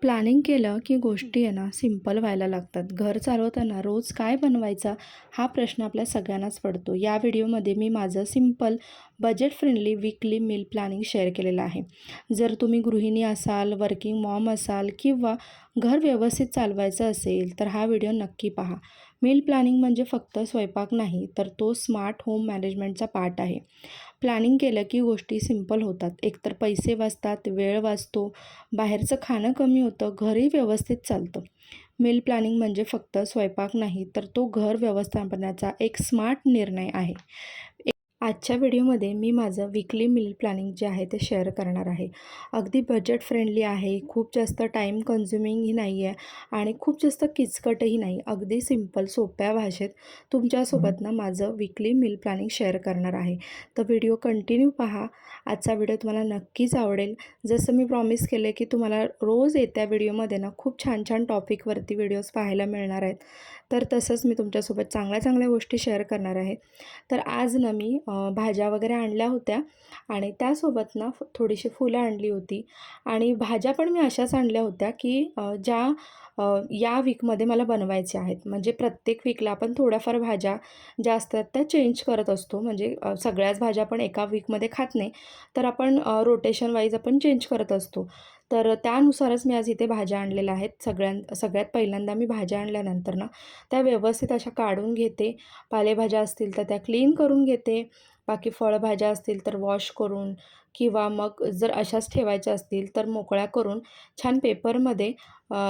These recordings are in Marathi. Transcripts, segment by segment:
प्लॅनिंग केलं की गोष्टी आहे ना सिंपल व्हायला लागतात. घर चालवताना रोज काय बनवायचा हा प्रश्न आपल्या सगळ्यांनाच पडतो. या व्हिडिओमध्ये मी माझं simple budget friendly weekly meal planning share केलेलं आहे. जर तुम्ही गृहिणी असाल, वर्किंग मॉम असाल किंवा घर व्यवस्थित चालवायचं असेल तर हा व्हिडिओ नक्की पहा. मील प्लॅनिंग म्हणजे फक्त स्वयंपाक नाही, तर तो स्मार्ट होम मॅनेजमेंटचा पार्ट आहे. प्लॅनिंग केलं की गोष्टी सिंपल होतात. एकतर पैसे वाचतात, वेळ वाचतो, बाहेरचं खाणं कमी होतं, घरही व्यवस्थित चालतं. मील प्लॅनिंग म्हणजे फक्त स्वयंपाक नाही, तर तो घर व्यवस्थापनाचा एक स्मार्ट निर्णय आहे. आजच्या व्हिडिओमध्ये मी माझं वीकली मील प्लॅनिंग जे आहे ते शेअर करणार आहे. अगदी बजेट फ्रेंडली आहे, खूप जास्त टाईम कन्झ्युमिंगही नाही आहे आणि खूप जास्त किचकटही नाही. अगदी सिंपल सोप्या भाषेत तुमच्यासोबत माझं वीकली मील प्लॅनिंग शेअर करणार आहे. तर व्हिडिओ कंटिन्यू पहा. आजचा व्हिडिओ तुम्हाला नक्कीच आवडेल. जसं मी प्रॉमिस केलं की तुम्हाला रोज येत्या व्हिडिओमध्ये खूप छान छान टॉपिकवरती व्हिडिओज पाहायला मिळणार आहेत. तर तसंच मी तुमच्यासोबत चांगल्या चांगल्या गोष्टी शेअर करणार आहे. तर आज मी भाज्या वगैरे आणल्या होत्या आणि त्यासोबत थोडीशी फुलं आणली होती आणि भाज्या पण मी अशाच आणल्या होत्या की ज्या या वीकमध्ये मला बनवायच्या आहेत. म्हणजे प्रत्येक वीकला आपण थोड्याफार भाज्या ज्या असतात त्या चेंज करत असतो. म्हणजे सगळ्याच भाज्या आपण एका वीकमध्ये खात नाही, तर आपण रोटेशन वाईज आपण चेंज करत असतो. तर त्यानुसारच मी आज इथे भाज्या आणलेल्या आहेत. सगळ्यात पहिल्यांदा मी भाज्या आणल्यानंतर त्या व्यवस्थित अशा काढून घेते. पालेभाज्या असतील तर त्या क्लीन करून घेते. बाकी फळभाज्या असतील तर वॉश करून किंवा मग जर अशाच ठेवायच्या असतील तर मोकळ्या करून छान पेपरमध्ये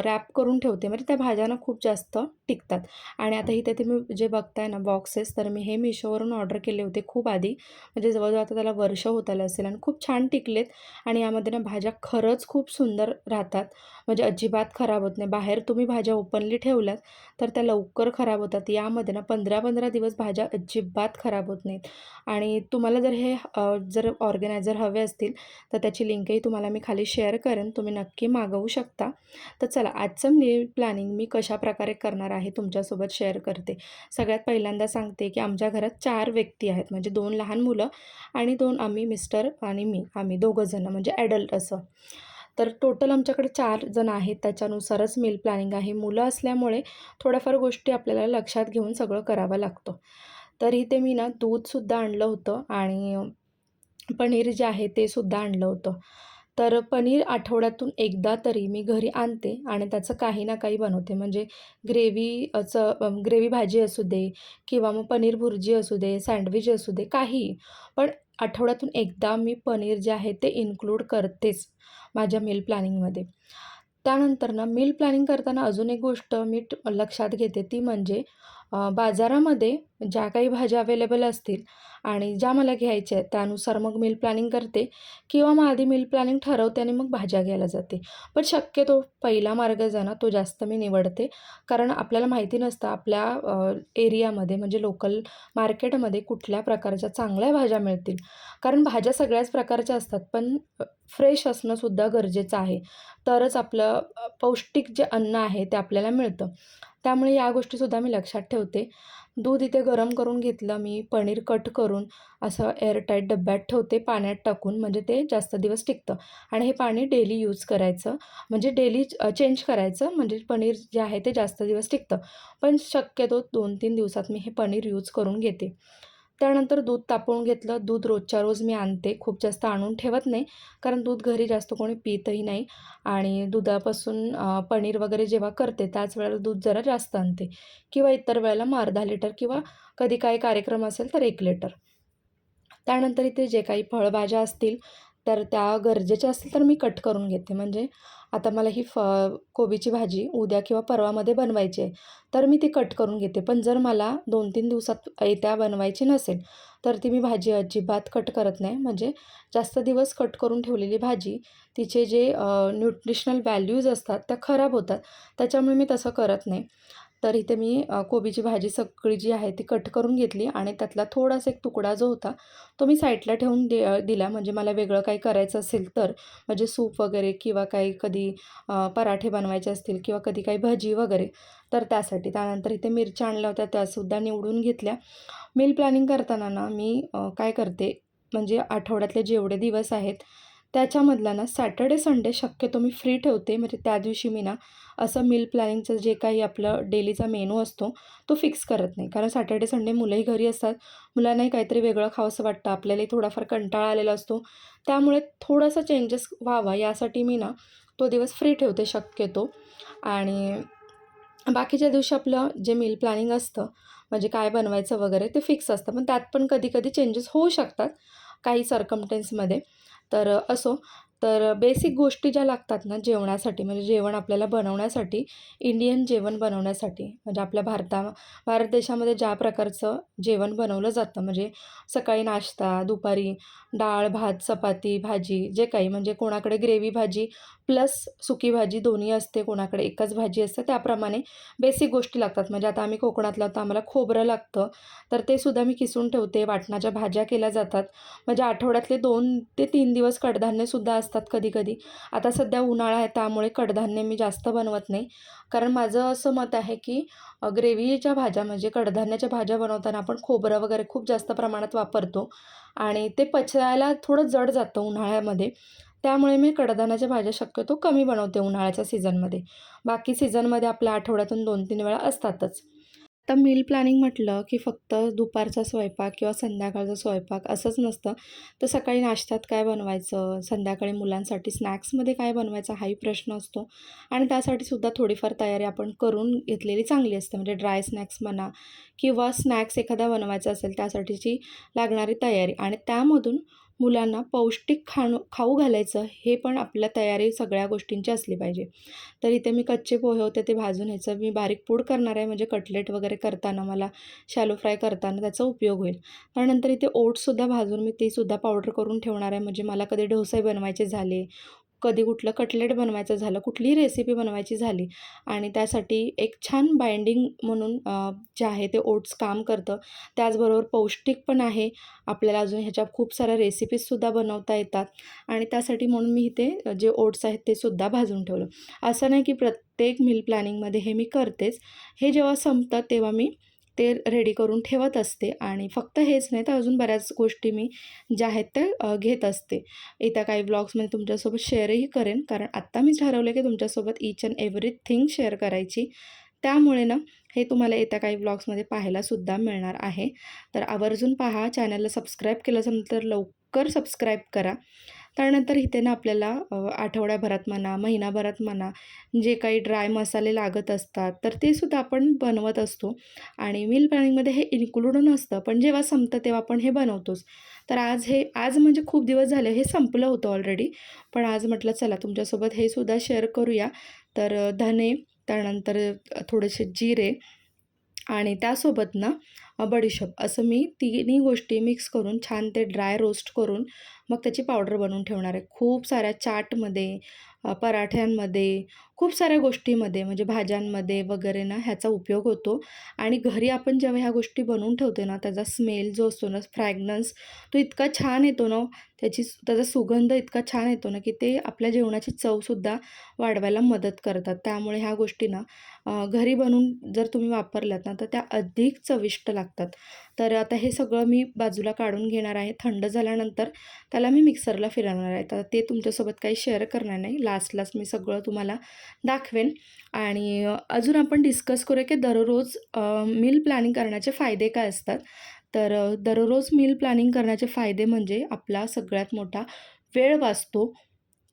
रॅप करून ठेवते. म्हणजे त्या भाज्या खूप जास्त टिकतात. आणि आता इथे तुम्ही जे बघताय बॉक्सेस, तर मी हे मिशोवरून ऑर्डर केले होते खूप आधी. म्हणजे जवळजवळ आता त्याला वर्ष होत आलं असेल आणि खूप छान टिकलेत. आणि यामध्ये भाज्या खरंच खूप सुंदर राहतात. म्हणजे अजिबात खराब होत नाही. बाहेर तुम्ही भाज्या ओपनली ठेवल्यात तर त्या लवकर खराब होतात. यामध्ये 15-15 दिवस भाज्या अजिबात खराब होत नाहीत. आणि तुम्हाला जर हे जर ऑर्गनायझर हवे असतील तर त्याची लिंकही तुम्हाला मी खाली शेअर करेन. तुम्ही नक्की मागवू शकता. तर चला, आजचं मील प्लॅनिंग मी कशाप्रकारे करणार आहे तुमच्यासोबत शेअर करते. सगळ्यात पहिल्यांदा सांगते की आमच्या घरात 4 व्यक्ती आहेत. म्हणजे 2 लहान मुलं आणि 2 आम्ही, मिस्टर आणि मी, आम्ही दोघं जण म्हणजे ॲडल्ट असं. तर टोटल आमच्याकडे 4 जण आहेत. त्याच्यानुसारच मील प्लॅनिंग आहे. मुलं असल्यामुळे थोड्याफार गोष्टी आपल्याला लक्षात घेऊन सगळं करावं लागतं. तर इथे मी दूधसुद्धा आणलं होतं आणि पनीर जे आहे ते सुद्धा आणलं होतं. तर पनीर आठवड्यातून एकदा तरी मी घरी आणते आणि त्याचं काही ना काही बनवते. म्हणजे ग्रेव्ही भाजी असू दे किंवा मग पनीर भुर्जी असू दे, सँडविच असू दे, काहीही. पण आठवड्यातून एकदा मी पनीर जे आहे ते इन्क्लूड करतेच माझ्या मील प्लॅनिंगमध्ये. त्यानंतर मील प्लॅनिंग करताना अजून एक गोष्ट मी लक्षात घेते, ती म्हणजे बाजारामध्ये ज्या काही भाज्या अवेलेबल असतील आणि ज्या मला घ्यायच्या आहेत त्यानुसार मग मील प्लॅनिंग करते किंवा मग आधी मील प्लॅनिंग ठरवते आणि मग भाज्या घ्यायला जाते. पण शक्यतो पहिला मार्ग जो तो जास्त मी निवडते. कारण आपल्याला माहिती नसतं आपल्या एरियामध्ये म्हणजे लोकल मार्केटमध्ये कुठल्या प्रकारच्या चांगल्या भाज्या मिळतील. कारण भाज्या सगळ्याच प्रकारच्या असतात, पण फ्रेश असणंसुद्धा गरजेचं आहे. तरच आपलं पौष्टिक जे अन्न आहे ते आपल्याला मिळतं. त्यामुळे या गोष्टीसुद्धा मी लक्षात ठेवते. दूध इथे गरम करून घेतलं मी. पनीर कट करून असं एअरटाईट डब्यात ठेवते पाण्यात टाकून, म्हणजे ते जास्त दिवस टिकतं. आणि हे पाणी डेली यूज करायचं, म्हणजे डेली चेंज करायचं, म्हणजे पनीर जे आहे ते जास्त दिवस टिकतं. पण शक्यतो 2-3 दिवसात मी हे पनीर यूज करून घेते. त्यानंतर दूध तापवून घेतलं. दूध रोजच्या रोज मी आणते. खूप जास्त आणून ठेवत नाही, कारण दूध घरी जास्त कोणी पितही नाही. आणि दुधापासून पनीर वगैरे जेव्हा करते त्याच वेळेला दूध जरा जास्त आणते किंवा इतर वेळेला मग अर्धा लिटर किंवा कधी काही कार्यक्रम असेल तर 1 लिटर. त्यानंतर इथे जे काही फळभाज्या असतील तर त्या गरजेच्या असतील तर मी कट करून घेते. म्हणजे आता मला ही कोबीची भाजी उद्या किंवा परवामध्ये बनवायची आहे, तर मी ती कट करून घेते. पण जर मला 2-3 दिवसात येत्या बनवायची नसेल तर ती मी भाजी अजिबात कट करत नाही. म्हणजे जास्त दिवस कट करून ठेवलेली भाजी, तिचे जे न्यूट्रिशनल व्हॅल्यूज असतात त्या खराब होतात. त्याच्यामुळे मी तसं करत नाही. तर इथे मी कोबीची भाजी सगळी जी आहे ती कट करून घेतली आणि त्यातला थोडासा एक तुकडा जो होता तो मी साईडला ठेवून दिला. म्हणजे मला वेगळं काही करायचं असेल तर, म्हणजे सूप वगैरे किंवा काही कधी पराठे बनवायचे असतील किंवा कधी काही भजी वगैरे, तर त्यासाठी. त्यानंतर इथे मिरच्या आणल्या होत्या, त्यासुद्धा निवडून घेतल्या. मील प्लॅनिंग करताना मी काय करते, म्हणजे आठवड्यातले जेवढे दिवस आहेत त्याच्यामधला ना सॅटर्डे संडे शक्यतो मी फ्री ठेवते. म्हणजे त्या दिवशी मी ना असं मील प्लॅनिंगचं जे काही आपलं डेलीचा मेनू असतो तो फिक्स करत नाही. कारण सॅटर्डे संडे मुलंही घरी असतात. मुलांनाही काहीतरी वेगळं खावंसं वाटतं. आपल्यालाही थोडाफार कंटाळा आलेला असतो. त्यामुळे थोडासा चेंजेस व्हावा यासाठी मी ना तो दिवस फ्री ठेवते शक्यतो. आणि बाकीच्या दिवशी आपलं जे मील प्लॅनिंग असतं म्हणजे काय बनवायचं वगैरे ते फिक्स असतं. पण त्यात पण कधी-कधी चेंजेस होऊ शकतात काही सर्कमस्टन्समध्ये. तर असो. तर बेसिक गोष्टी ज्या लागतात ना जेवणासाठी म्हणजे जेवण आपल्याला बनवण्यासाठी, इंडियन जेवण बनवण्यासाठी म्हणजे आपल्या भारत देशामध्ये ज्या प्रकारचं जेवण बनवलं जातं म्हणजे सकाळी नाश्ता, दुपारी डाळ, भात, चपाती, भाजी जे काही म्हणजे कोणाकडे ग्रेव्ही भाजी प्लस सुकी भाजी दोन्ही असते, कोणाकडे एकच भाजी असते. त्याप्रमाणे बेसिक गोष्टी लागतात. म्हणजे आता आम्ही कोकणातला तर आम्हाला खोबरं लागतं, तर ते सुद्धा मी किसून ठेवते. वाटणाच्या भाज्या केल्या जातात. म्हणजे आठवड्यातले 2 ते 3 दिवस कडधान्यसुद्धा असतात कधी-कधी. आता सध्या उन्हाळा आहे त्यामुळे कडधान्य मी जास्त बनवत नाही. कारण माझं असं मत आहे की ग्रेव्हीच्या भाज्या म्हणजे कडधान्याच्या भाज्या बनवताना आपण खोबरं वगैरे खूप जास्त प्रमाणात वापरतो आणि ते पचायला थोडं जड जातं उन्हाळ्यामध्ये. त्यामुळे मी कडधान्याच्या भाज्या शक्यतो कमी बनवते उन्हाळ्याच्या सीझनमध्ये. बाकी सीझनमध्ये आपल्या आठवड्यातून 2-3 वेळा असतातच. तर मील प्लॅनिंग म्हटलं, की फक्त दुपारचा स्वयंपाक किंवा संध्याकाळचा स्वयंपाक असंच नसतं. तर सकाळी नाश्त्यात काय बनवायचं, संध्याकाळी मुलांसाठी स्नॅक्समध्ये काय बनवायचं हाही प्रश्न असतो आणि त्यासाठी सुद्धा थोडीफार तयारी आपण करून घेतलेली चांगली असते. म्हणजे ड्राय स्नॅक्स म्हणा किंवा स्नॅक्स एखादा बनवायचा असेल त्यासाठीची लागणारी तयारी आणि त्यामधून मुलांना पौष्टिक खाऊ घालायचं हे पण आपल्या तयारी सगळ्या गोष्टींची असली पाहिजे. तर इथे मी कच्चे पोहे होते ते भाजून ह्याचं मी बारीक पूड करणार आहे म्हणजे कटलेट वगैरे करताना मला शॅलो फ्राय करताना त्याचा उपयोग होईल. त्यानंतर इथे ओट्ससुद्धा भाजून मी तेसुद्धा पावडर करून ठेवणार आहे म्हणजे मला कधी डोसे बनवायचे झाले, कधी कुठलं कटलेट बनवायचं झालं, कुठलीही रेसिपी बनवायची झाली आणि त्यासाठी एक छान बाइंडिंग म्हणून जे आहे ते ओट्स काम करतं. त्याचबरोबर पौष्टिक पण आहे. आपल्याला अजून ह्याच्या खूप साऱ्या रेसिपीजसुद्धा बनवता येतात आणि त्यासाठी म्हणून मी इथे जे ओट्स आहेत ते सुद्धा भाजून ठेवलं. असं नाही की प्रत्येक मील प्लॅनिंगमध्ये हे मी करतेच. हे जेव्हा संपतं तेव्हा मी ते रेडी करून ठेवत असते आणि फक्त हेच नाही तर अजून बऱ्याच गोष्टी मी ज्या आहेत त्या घेत असते. येत्या काही व्लॉग्समध्ये तुमच्यासोबत शेअरही करेन कारण आत्ता मी ठरवलं की तुमच्यासोबत ईच अँड एव्हरीथिंग शेअर करायची. त्यामुळे ना हे तुम्हाला येत्या काही व्लॉग्समध्ये पाहायलासुद्धा मिळणार आहे. तर आवर्जून पहा. चॅनलला सबस्क्राईब केलं असेल तर लवकर सबस्क्राईब करा. त्यानंतर इथे ना आपल्याला आठवड्याभरात म्हणा, महिनाभरात म्हणा, जे काही ड्राय मसाले लागत असतात, तर ते सुद्धा आपण बनवत असतो आणि मील प्लॅनिंगमध्ये हे इन्क्लूड नसतं, पण जेव्हा संपतं तेव्हा आपण हे बनवतोच. तर आज म्हणजे खूप दिवस झाले, हे संपलं होतं ऑलरेडी, पण आज म्हटलं चला तुमच्यासोबत हे सुद्धा शेअर करूया. तर धने, त्यानंतर थोडेसे जिरे आणि त्यासोबत ना बडीशोप असं मी तिन्ही गोष्टी मिक्स करून छान ते ड्राय रोस्ट करून मग त्याची पावडर बनवून ठेवणार आहे. खूप साऱ्या चाटमध्ये, पराठ्यांमध्ये, खूप साऱ्या गोष्टीमध्ये म्हणजे भाज्यांमध्ये वगैरे ना ह्याचा उपयोग होतो आणि घरी आपण जेव्हा ह्या गोष्टी बनवून ठेवते ना त्याचा स्मेल जो असतो ना, फ्रॅग्रन्स तो इतका छान येतो ना, त्याचा सुगंध इतका छान येतो ना, की ते आपल्या जेवणाची चवसुद्धा वाढवायला मदत करतात. त्यामुळे ह्या गोष्टी ना घरी बनवून जर तुम्ही वापरल्यात ना, तर त्या अधिक चविष्ट लागतात. तर आता हे सगळं मी बाजूला काढून घेणार आहे. थंड झाल्यानंतर त्याला मी मिक्सरला फिरवणार आहे. तर ते तुमच्यासोबत काही शेअर करणार नाही. लास्टलाच मी सगळं तुम्हाला दाखवेन आणि अजून आपण डिस्कस करूया की दररोज मील प्लॅनिंग करण्याचे फायदे काय असतात. तर दररोज मील प्लॅनिंग करण्याचे फायदे म्हणजे आपला सगळ्यात मोठा वेळ वाचतो.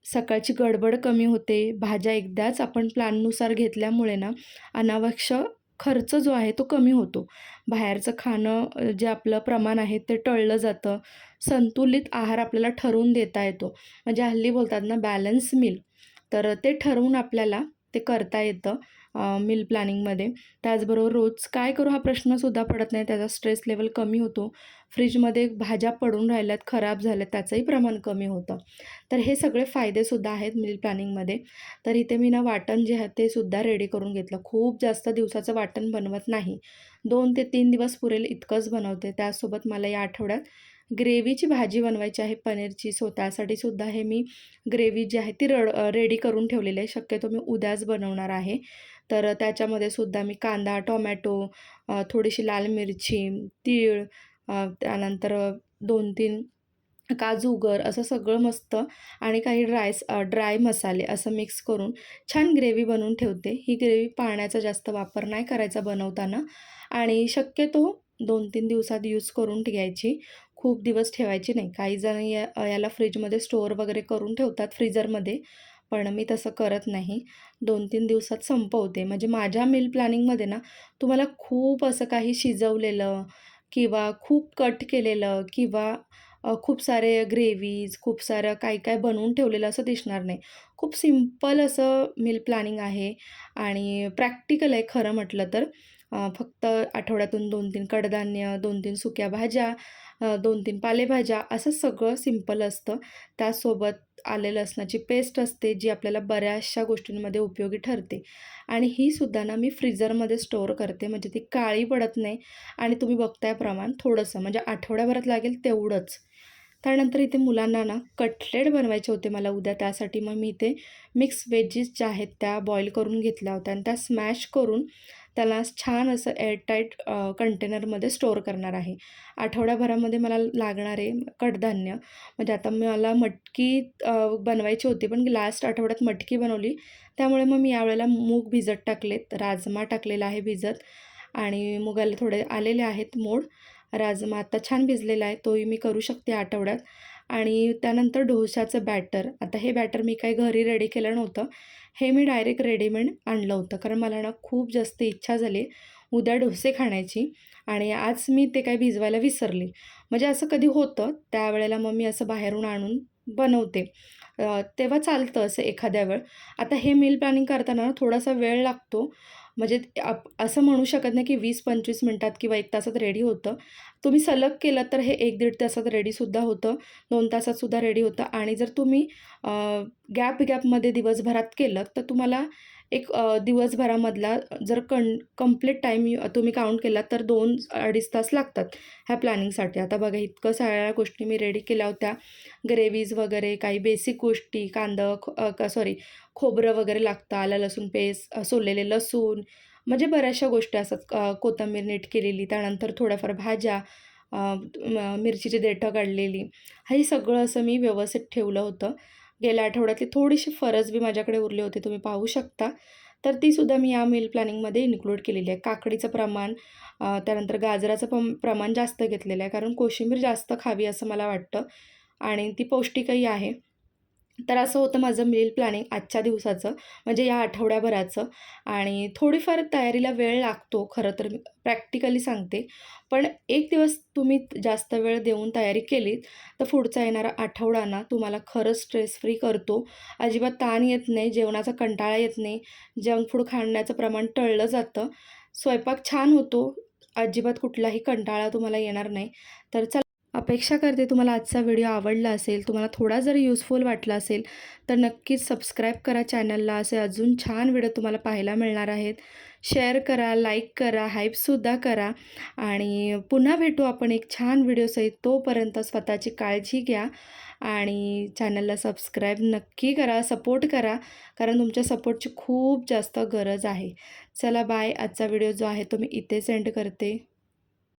सकाळची गडबड कमी होते. भाज्या एकदाच आपण प्लॅननुसार घेतल्यामुळे ना अनावश्यक खर्च जो आहे तो कमी होतो. बाहेरचं खाणं जे आपलं प्रमाण आहे ते टळलं जातं. संतुलित आहार आपल्याला ठरवून देता येतो. म्हणजे हल्ली बोलतात ना बॅलन्स मील. तर ते ठरवून आपल्याला ते करता येतं मील प्लॅनिंगमध्ये. त्याचबरोबर रोज काय करू हा प्रश्नसुद्धा पडत नाही. त्याचा स्ट्रेस लेवल कमी होतो. फ्रीजमध्ये भाज्या पडून राहिल्यात, खराब झाल्यात त्याचंही प्रमाण कमी होतं. तर हे सगळे फायदेसुद्धा आहेत मील प्लॅनिंगमध्ये. तर इथे मी ना वाटण जे आहे ते सुद्धा रेडी करून घेतलं. खूप जास्त दिवसाचं वाटण बनवत नाही. 2 ते 3 दिवस पुरेल इतकंच बनवते. त्यासोबत मला या आठवड्यात ग्रेव्हीची भाजी बनवायची आहे पनीरची. सो त्यासाठी सुद्धा हे मी ग्रेव्ही जी आहे ती रेडी करून ठेवलेली आहे. शक्यतो मी उद्याच बनवणार आहे. तर त्याच्यामध्ये सुद्धा मी कांदा, टोमॅटो, थोडीशी लाल मिरची, तीळ, त्यानंतर 2-3 काजू गर असं सगळं मस्त आणि काही ड्राय मसाले असं मिक्स करून छान ग्रेव्ही बनवून ठेवते. ही ग्रेव्ही पाण्याचा जास्त वापर नाही करायचा बनवताना आणि शक्यतो 2-3 दिवसात यूज करून घ्यायची. खूप दिवस ठेवायची नाही. काही जण याला फ्रिजमध्ये स्टोअर वगैरे करून ठेवतात फ्रीझरमध्ये, पण मी तसं करत नाही. 2-3 दिवसात संपवते. म्हणजे माझ्या मील प्लॅनिंगमध्ये ना तुम्हाला खूप असं काही शिजवलेलं किंवा खूप कट केलेलं किंवा खूप सारे ग्रेव्हीज, खूप सारं काय-काय बनवून ठेवलेलं असं दिसणार नाही. खूप सिंपल असं मील प्लॅनिंग आहे आणि प्रॅक्टिकल आहे खरं म्हटलं तर. फक्त आठवड्यातून 2-3 कडधान्य, 2-3 सुक्या भाज्या, 2-3 पालेभाज्या असं सगळं सिंपल असतं. त्यासोबत आलं लसणाची पेस्ट असते, जी आपल्याला बऱ्याचशा गोष्टींमध्ये उपयोगी ठरते आणि ही सुद्धा ना मी फ्रीझरमध्ये स्टोअर करते, म्हणजे ती काळी पडत नाही आणि तुम्ही बघताय प्रमाण थोडंसं म्हणजे आठवड्याभरात लागेल तेवढंच. त्यानंतर इथे मुलांना ना कटलेट बनवायचे होते मला उद्या, त्यासाठी मग मी इथे मिक्स व्हेजीस ज्या आहेत त्या बॉईल करून घेतल्या होत्या आणि त्या स्मॅश करून त्याला छान असं एअरटाईट कंटेनरमध्ये स्टोअर करणार आहे. आठवड्याभरामध्ये मला लागणारे कडधान्य म्हणजे आता मला मटकी बनवायची होती, पण लास्ट आठवड्यात मटकी बनवली. त्यामुळे मग मी यावेळेला मूग भिजत टाकलेत, राजमा टाकलेला आहे भिजत आणि मुगाला थोडे आलेले आहेत मोड. राजमा आता छान भिजलेला आहे, तोही मी करू शकते आठवड्यात. आणि त्यानंतर डोशाचं बॅटर. आता हे बॅटर मी काही घरी रेडी केलं नव्हतं. हे मी डायरेक्ट रेडीमेड आणलं होतं. कारण मला ना खूप जास्त इच्छा झाली उद्या डोसे खाण्याची आणि आज मी ते काही भिजवायला विसरले. म्हणजे असं कधी होतं, त्यावेळेला मग मी असं बाहेरून आणून बनवते. तेव्हा चालतं असं एखाद्या वेळ. आता हे मील प्लॅनिंग करताना ना थोडासा वेळ लागतो. म्हणजे असं म्हणू शकत नाही की 20-25 मिनिटात किंवा 1 तासात रेडी होतं. तुम्ही सलग केलं तर हे 1-1.5 तासात रेडीसुद्धा होतं, 2 तासातसुद्धा रेडी होतं आणि जर तुम्ही गॅपमध्ये दिवसभरात केलं तर तुम्हाला एक दिवसभरामधला जर कंप्लीट टाईम तुम्ही काउंट केला तर 2-2.5 तास लागतात ह्या प्लॅनिंगसाठी. आता बघा इतकं सगळ्या गोष्टी मी रेडी केल्या होत्या. ग्रेव्हीज वगैरे काही बेसिक गोष्टी, खोबरं वगैरे लागतं, आलं लसूण पेस्ट, सोललेले लसूण, म्हणजे बऱ्याचशा गोष्टी असतात. कोथिंबीर नीट केलेली, त्यानंतर थोड्याफार भाज्या, मिरचीची देठं काढलेली. हे सगळं असं मी व्यवस्थित ठेवलं होतं. गेल्या आठवड्यातली थोडीशी फरसबी माझ्याकडे उरली होती, तुम्ही पाहू शकता. तर तीसुद्धा मी या मील प्लॅनिंगमध्ये इन्क्लूड केलेली आहे. काकडीचं प्रमाण, त्यानंतर गाजराचं प्रमाण जास्त घेतलेलं आहे, कारण कोशिंबीर जास्त खावी असं मला वाटतं आणि ती पौष्टिकही आहे. तर असं होतं माझं मील प्लॅनिंग आजच्या दिवसाचं, म्हणजे या आठवड्याभराचं आणि थोडीफार तयारीला वेळ लागतो खरं तर, मी प्रॅक्टिकली सांगते. पण एक दिवस तुम्ही जास्त वेळ देऊन तयारी केलीत, तर पुढचा येणारा आठवडा ना तुम्हाला खरंच स्ट्रेस फ्री करतो. अजिबात ताण येत नाही, जेवणाचा कंटाळा येत नाही, जंक फूड खाण्याचं प्रमाण टळलं जातं, स्वयंपाक छान होतो, अजिबात कुठलाही कंटाळा तुम्हाला येणार नाही. तर चला, अपेक्षा करते तुम्हाला आजचा व्हिडिओ आवडला असेल, तुम्हाला थोडा जरी युजफुल वाटला असेल, तर नक्कीच सबस्क्राईब करा चॅनलला. असे अजून छान व्हिडिओ तुम्हाला पाहायला मिळणार आहेत. शेअर करा, लाईक करा, हाईपसुद्धा करा आणि पुन्हा भेटू आपण एक छान व्हिडिओसहित. तोपर्यंत स्वतःची काळजी घ्या आणि चॅनलला सबस्क्राईब नक्की करा, सपोर्ट करा, कारण तुमच्या सपोर्टची खूप जास्त गरज आहे. चला बाय. आजचा व्हिडिओ जो आहे तो मी इथे सेंड करते.